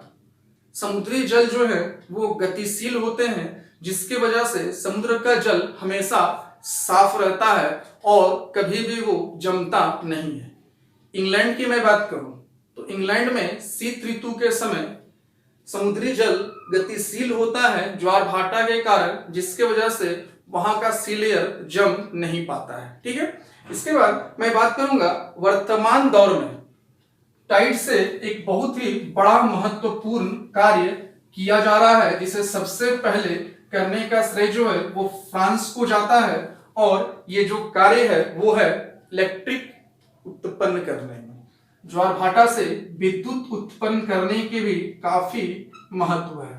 समुद्री जल जो है वो गतिशील होते हैं, जिसके वजह से समुद्र का जल हमेशा साफ रहता है और कभी भी वो जमता नहीं है। इंग्लैंड की मैं बात करूं तो इंग्लैंड में शीत ऋतु के समय समुद्री जल गतिशील होता है ज्वार भाटा के कारण, जिसके वजह से वहां का सी लेयर जम नहीं पाता है। ठीक है। इसके बाद मैं बात करूंगा वर्तमान दौर में टाइड से एक बहुत ही बड़ा महत्वपूर्ण कार्य किया जा रहा है, जिसे सबसे पहले करने का श्रेय जो है वो फ्रांस को जाता है, और ये जो कार्य है वो है इलेक्ट्रिक उत्पन्न करने में। ज्वार भाटा से विद्युत उत्पन्न करने के भी काफी महत्व है।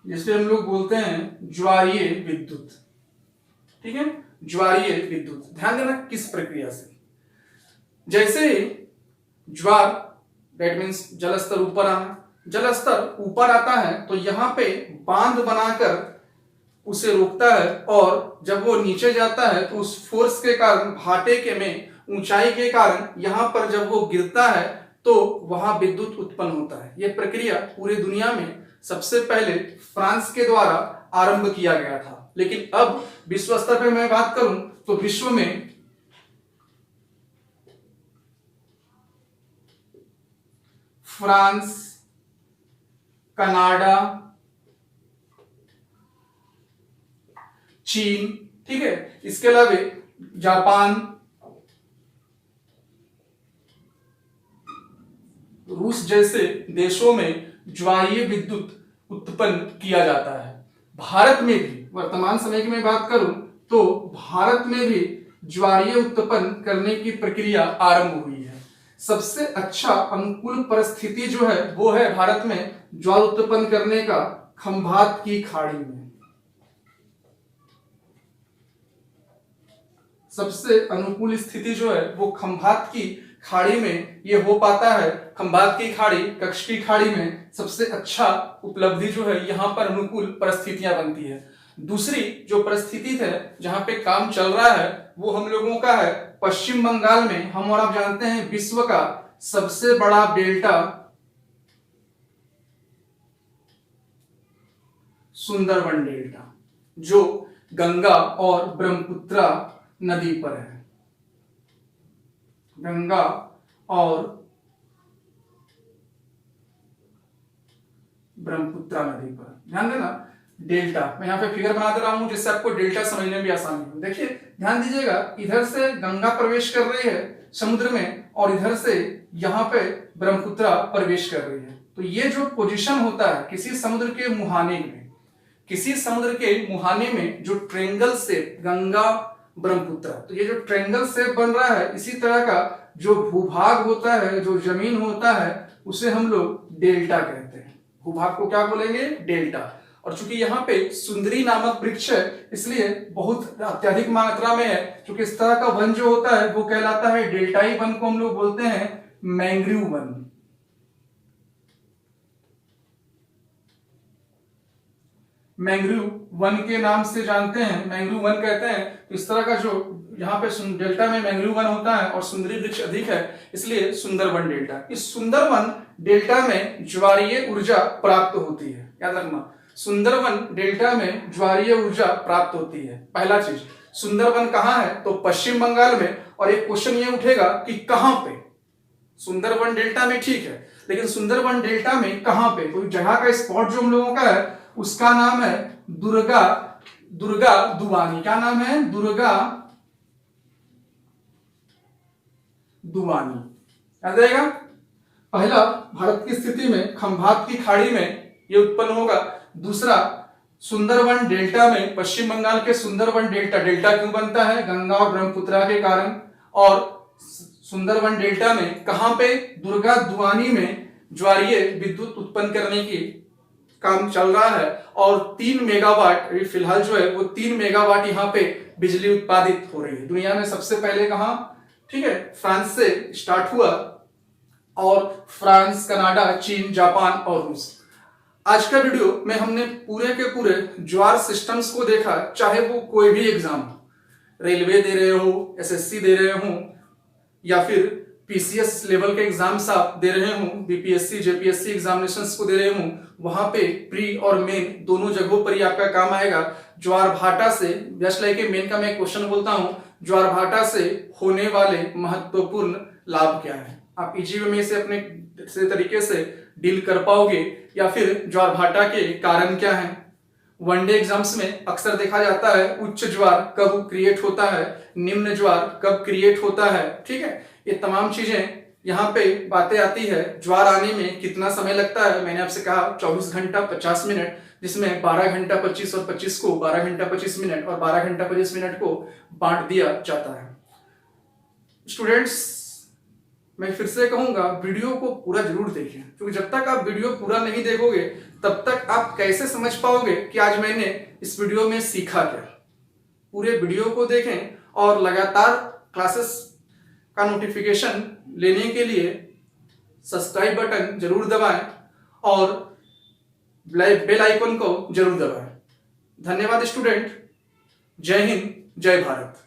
जिसे हम लोग बोलते हैं ज्वारीय विद्युत। ठीक है, ज्वारीय विद्युत। ध्यान देना किस प्रक्रिया से, जैसे ज्वार दैट मीन्स जल स्तर ऊपर आना, जल स्तर ऊपर आता है तो यहां पे बांध बनाकर उसे रोकता है, और जब वो नीचे जाता है तो उस फोर्स के कारण भाटे के में ऊंचाई के कारण यहां पर जब वो गिरता है तो वहां विद्युत उत्पन्न होता है। यह प्रक्रिया पूरी दुनिया में सबसे पहले फ्रांस के द्वारा आरंभ किया गया था, लेकिन अब विश्व स्तर पर मैं बात करूं तो विश्व में फ्रांस, कनाडा, चीन, ठीक है, इसके अलावा जापान, रूस जैसे देशों में ज्वारीय विद्युत उत्पन्न किया जाता है। भारत में भी वर्तमान समय की मैं बात करूं तो भारत में भी ज्वारीय उत्पन्न करने की प्रक्रिया आरंभ हुई है। सबसे अच्छा अनुकूल परिस्थिति जो है वो है भारत में ज्वार उत्पन्न करने का खंभात की खाड़ी में। सबसे अनुकूल स्थिति जो है वो खंभात की खाड़ी में ये हो पाता है। खंभात की खाड़ी, कच्छ की खाड़ी में सबसे अच्छा उपलब्धि जो है यहाँ पर अनुकूल परिस्थितियां बनती है। दूसरी जो परिस्थिति है जहां पे काम चल रहा है वो हम लोगों का है पश्चिम बंगाल में। हम और आप जानते हैं विश्व का सबसे बड़ा डेल्टा सुंदरबन डेल्टा, जो गंगा और ब्रह्मपुत्रा नदी पर है। गंगा और ब्रह्मपुत्रा नदी पर, ध्यान देना डेल्टा, मैं यहां पे फिगर बना दे रहा हूं जिससे आपको डेल्टा समझने में भी आसानी हो। देखिए ध्यान दीजिएगा, इधर से गंगा प्रवेश कर रही है समुद्र में और इधर से यहां पे ब्रह्मपुत्रा प्रवेश कर रही है। तो ये जो पोजीशन होता है किसी समुद्र के मुहाने में, किसी समुद्र के मुहाने में जो ट्रेंगल से गंगा ब्रह्मपुत्रा, तो ये जो ट्रेंगल शेप बन रहा है, इसी तरह का जो भूभाग होता है, जो जमीन होता है, उसे हम लोग डेल्टा कहते हैं। भूभाग को क्या बोलेंगे? डेल्टा। और चूंकि यहाँ पे सुंदरी नामक वृक्ष है इसलिए बहुत अत्यधिक मात्रा में है। क्योंकि इस तरह का वन जो होता है वो कहलाता है डेल्टाई वन, को हम लोग बोलते हैं मैंग्रोव वन। मैंग्रोव वन के नाम से जानते हैं, मैंग्रोव वन कहते हैं। इस तरह का जो यहाँ पे डेल्टा में मैंग्रोव वन होता है और सुंदरी वृक्ष अधिक है, इसलिए सुंदरवन डेल्टा। इस सुंदरवन डेल्टा में ज्वारीय ऊर्जा प्राप्त होती है। याद रखना, सुंदरवन डेल्टा में ज्वारीय ऊर्जा प्राप्त होती है। पहला चीज, सुंदरवन कहाँ है? तो पश्चिम बंगाल में। और एक क्वेश्चन ये उठेगा कि कहां पे? सुंदरवन डेल्टा में, ठीक है, लेकिन सुंदरवन डेल्टा में कहां पे? तो जगह का स्पॉट जो हम लोगों का है उसका नाम है दुर्गा दुआनी। क्या नाम है? दुर्गा दुआनी। याद रहेगा, पहला भारत की स्थिति में खंभात की खाड़ी में ये उत्पन्न होगा। दूसरा, सुंदरवन डेल्टा में, पश्चिम बंगाल के सुंदरवन डेल्टा, डेल्टा क्यों बनता है? गंगा और ब्रह्मपुत्रा के कारण। और सुंदरवन डेल्टा में कहां पे? दुर्गा दुआनी में ज्वारीय विद्युत उत्पन्न करने की काम चल रहा है और 3 मेगावाट फिलहाल जो है वो 3 मेगावाट यहाँ पे बिजली उत्पादित हो रही है। दुनिया में सबसे पहले कहाँ, ठीक है, फ्रांस से स्टार्ट हुआ और फ्रांस, कनाडा, चीन, जापान और रूस। आज का वीडियो में हमने पूरे के पूरे ज्वार सिस्टम्स को देखा, चाहे वो कोई भी एग्जाम हो, रेलवे दे रहे हो, एसएससी दे रहे हो या फिर पीसीएस लेवल के एग्जाम्स आप दे रहे हो, बीपीएससी जेपीएससी एग्जामिनेशंस को दे रहे हो, वहां पे प्री और मेन दोनों जगहों पर ही आपका काम आएगा। ज्वार भाटा से, जस्ट लाइक मेन का मैं क्वेश्चन बोलता हूं, ज्वार भाटा से होने वाले महत्वपूर्ण लाभ क्या है, आप इजी वे में इसे अपने तरीके से डील कर पाओगे, या फिर ज्वार भाटा के कारण क्या है। वनडे एग्जाम्स में अक्सर देखा जाता है उच्च ज्वार कब क्रिएट होता है, निम्न ज्वार कब क्रिएट होता है, ठीक है, ये तमाम चीजें यहाँ पे बातें आती है। ज्वार आने में कितना समय लगता है, मैंने आपसे कहा 24 घंटा 50 मिनट, जिसमें 12 घंटा 25 और 25 को 12 घंटा 25 मिनट और 12 घंटा 25 मिनट को बांट दिया जाता है। स्टूडेंट्स, मैं फिर से कहूंगा वीडियो को पूरा जरूर देखें, क्योंकि जब तक आप वीडियो पूरा नहीं देखोगे तब तक आप कैसे समझ पाओगे कि आज मैंने इस वीडियो में सीखा क्या। पूरे वीडियो को देखें और लगातार क्लासेस का नोटिफिकेशन लेने के लिए सब्सक्राइब बटन जरूर दबाएं और बेल आइकन को जरूर दबाएं। धन्यवाद स्टूडेंट। जय हिंद, जय भारत।